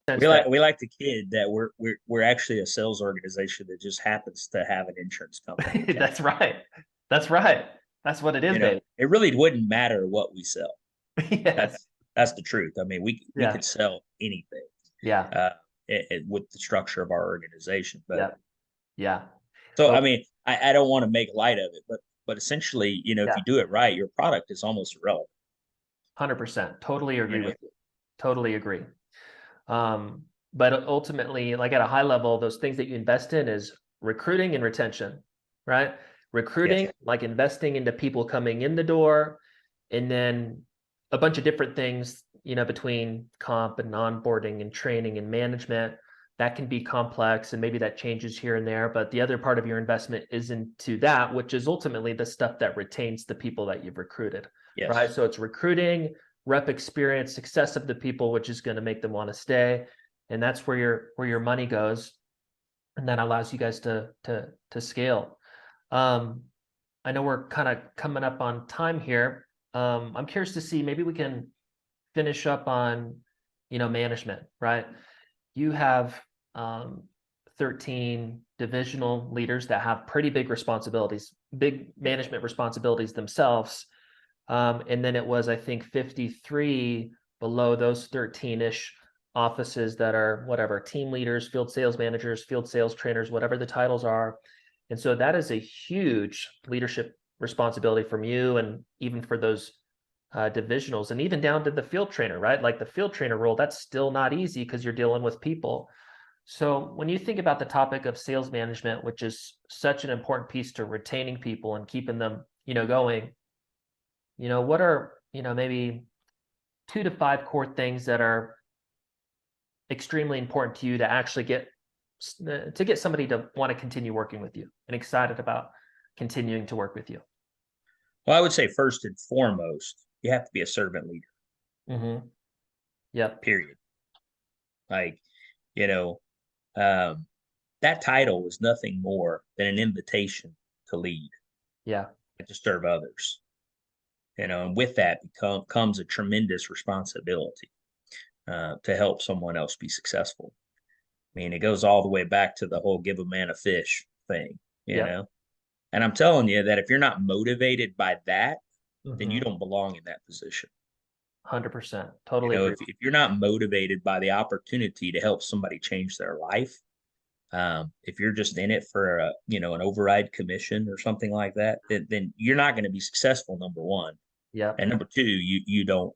sense that We like to kid that we're actually a sales organization that just happens to have an insurance company that's attached. right. That's right. That's what it is, You know, baby. it really wouldn't matter what we sell. Yes. That's the truth. I mean, we Yeah. could sell anything Yeah. uh, with the structure of our organization. But Yeah. Yeah. so, I But mean, I don't want to make light of it, but essentially, you know, if yeah, you do it right, your product is almost irrelevant. 100%. Totally You agree know, with you. Totally agree. But ultimately, like at a high level, those things that you invest in is recruiting and retention, right? yes, Recruiting, like investing into people coming in the door, and then a bunch of different things, between comp and onboarding and training and management. That can be complex and maybe that changes here and there. But the other part of your investment is into that, which is ultimately the stuff that retains the people that you've recruited, right? yes. So it's recruiting, rep experience, success of the people, which is going to make them want to stay, and that's where your money goes, and that allows you guys to scale. Um, I know we're kind of coming up on time here. I'm curious to see, maybe we can finish up on management, right? You have 13 divisional leaders that have pretty big responsibilities, big Yep. management responsibilities themselves. And then it was, I think, 53 below those 13-ish offices that are whatever, team leaders, field sales managers, field sales trainers, whatever the titles are. And so that is a huge leadership responsibility from you, and even for those divisionals, and even down to the field trainer, right? Like the field trainer role, that's still not easy because you're dealing with people. So when you think about the topic of sales management, which is such an important piece to retaining people and keeping them, going, what are, maybe 2 to 5 core things that are extremely important to you to actually get somebody to want to continue working with you and excited about continuing to work with you? Well, I would say first and foremost, you have to be a servant leader. Mm-hmm. Yep. Period. Like, you know, um, that title is nothing more than an invitation to lead Yeah. and to serve others. You know, and with that comes a tremendous responsibility to help someone else be successful. I mean, it goes all the way back to the whole give a man a fish thing, you Yep. know. And I'm telling you that if you're not motivated by that, then you Mm-hmm. don't belong in that position. 100%. You Totally know, agree. if you're not motivated by the opportunity to help somebody change their life, if you're just in it for a, you know, an override commission or something like that, then you're not going to be successful. Number one, Yep. and number two, you don't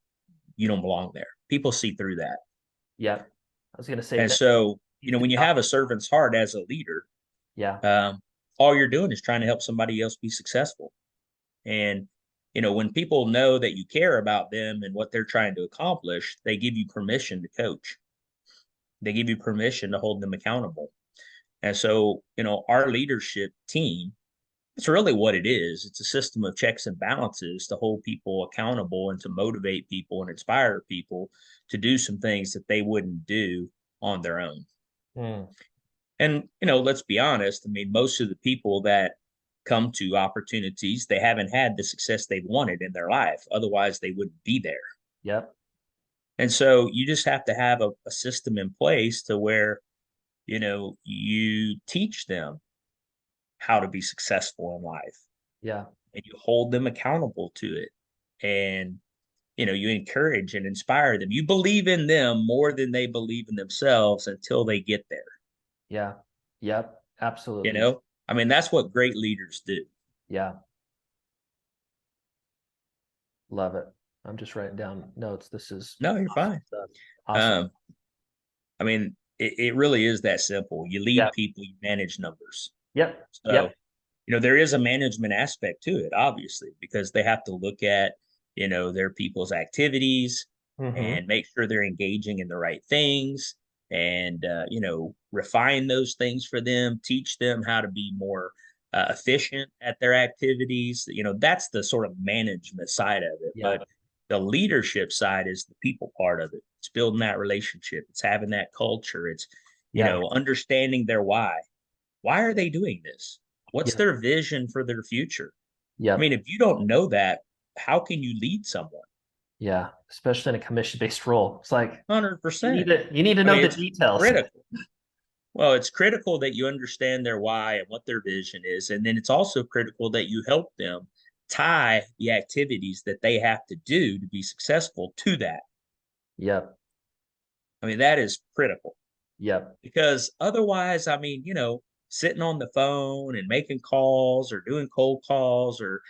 belong there. People see through that, Yep. I was gonna say and that so you needs know to when be you have a obvious. servant's heart as a leader, Yeah. um, all you're doing is trying to help somebody else be successful. And you know when people know that you care about them and what they're trying to accomplish, they give you permission to coach. They give you permission to hold them accountable. And so, you know, our leadership team, it's really what it is. It's a system of checks and balances to hold people accountable and to motivate people and inspire people to do some things that they wouldn't do on their own. Mm. And, you know, let's be honest. I mean, most of the people that come to opportunities, they haven't had the success they've wanted in their life. Otherwise, they wouldn't be there. Yep. And so you just have to have a system in place to where, you know, you teach them how to be successful in life Yeah. and you hold them accountable to it. And, you know, you encourage and inspire them. You believe in them more than they believe in themselves until they get there. Yeah. Yep. You Absolutely. know, I mean, that's what great leaders do. Yeah. Love it. I'm just writing down notes. This is No, you're awesome fine. stuff. Awesome. Um, I mean, it really is that simple. You lead Yep. people, you manage numbers. Yep. So, Yep. you know, there is a management aspect to it, obviously, because they have to look at, you know, their people's activities Mm-hmm. and make sure they're engaging in the right things and, you know, refine those things for them, teach them how to be more efficient at their activities. You know, that's the sort of management side of it. Yeah. But the leadership side is the people part of it. It's building that relationship, it's having that culture, it's, you Yeah. know, understanding their why. Why are they doing this? What's Yep. their vision for their future? I Yep. mean, if you don't know that, how can you lead someone? Yeah. Especially in a commission-based role. It's like 100%. you need to I know mean, the it's details. critical. Well, it's critical that you understand their why and what their vision is. And then it's also critical that you help them tie the activities that they have to do to be successful to that. Yep. I mean, that is critical Yep. because otherwise, I mean, sitting on the phone and making calls or doing cold calls or,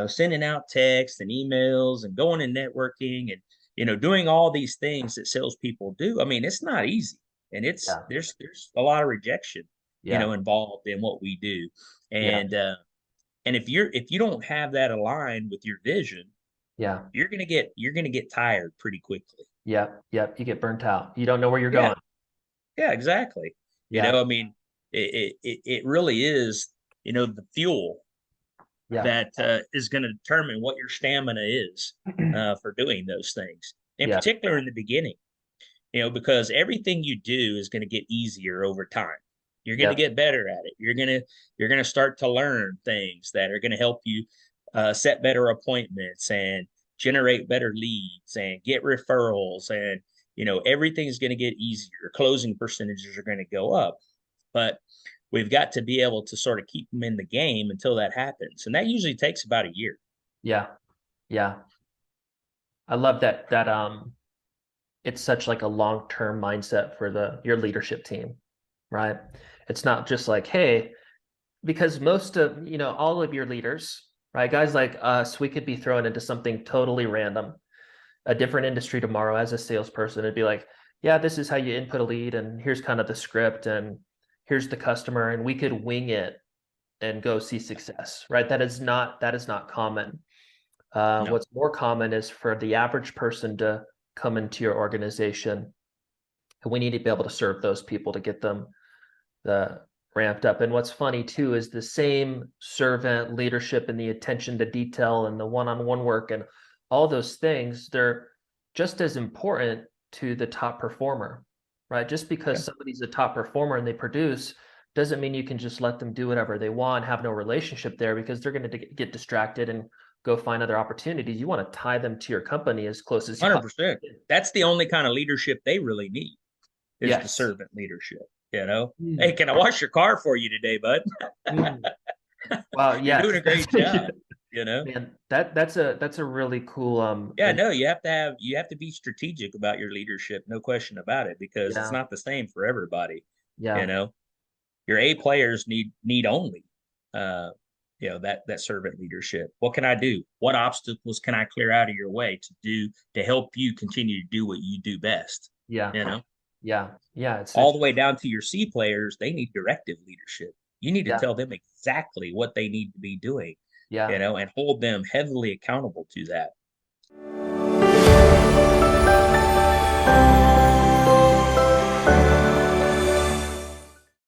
sending out texts and emails and going and networking and, doing all these things that salespeople do. I mean, it's not easy. And Yeah. there's a lot of rejection, Yeah. involved in what we do. Yeah. And if you don't have that aligned with your vision, Yeah. you're gonna get tired pretty quickly. Yep. Yep. You get burnt out. You don't know where you're Yeah, going. yeah, exactly. Yeah. I mean, it really is, the fuel Yeah. that is going to determine what your stamina is for doing those things. In Yeah. particular, in the beginning, because everything you do is going to get easier over time. You're going to Yep. get better at it. You're going to start to learn things that are going to help you set better appointments and generate better leads and get referrals, and everything's going to get easier. Closing percentages are going to go up, but we've got to be able to sort of keep them in the game until that happens, and that usually takes about a year. Yeah. Yeah. I love that it's such like a long-term mindset for your leadership team, right? It's not just like, hey, because most of, all of your leaders, right, guys like us, we could be thrown into something totally random, a different industry tomorrow as a salesperson. It'd be like, yeah, this is how you input a lead, and here's kind of the script, and here's the customer, and we could wing it and go see success, right? That is not common. No, What's more common is for the average person to come into your organization, and we need to be able to serve those people to get them the ramped up. And what's funny too is the same servant leadership and the attention to detail and the one-on-one work and all those things, they're just as important to the top performer, right? Just because yeah, somebody's a top performer and they produce doesn't mean you can just let them do whatever they want, have no relationship there, because they're going to get distracted and go find other opportunities. You want to tie them to your company as close as you 100%. possibly can. That's the only kind of leadership they really need, is the Yes. servant leadership. You know, hey, Mm. can I wash your car for you today, bud? Mm. Wow. You're doing Yes. a great job. You know, Man, that's a really cool yeah, and no, you have to be strategic about your leadership, no question about it, because it's yeah, not the same for everybody. You yeah, know, your A players need only uh that servant leadership. What can I do? What obstacles can I clear out of your way to help you continue to do what you do best? yeah, You know, yeah, yeah. It's all such the way down to your C players, they need directive leadership. You need to yeah, tell them exactly what they need to be doing, yeah, and hold them heavily accountable to that.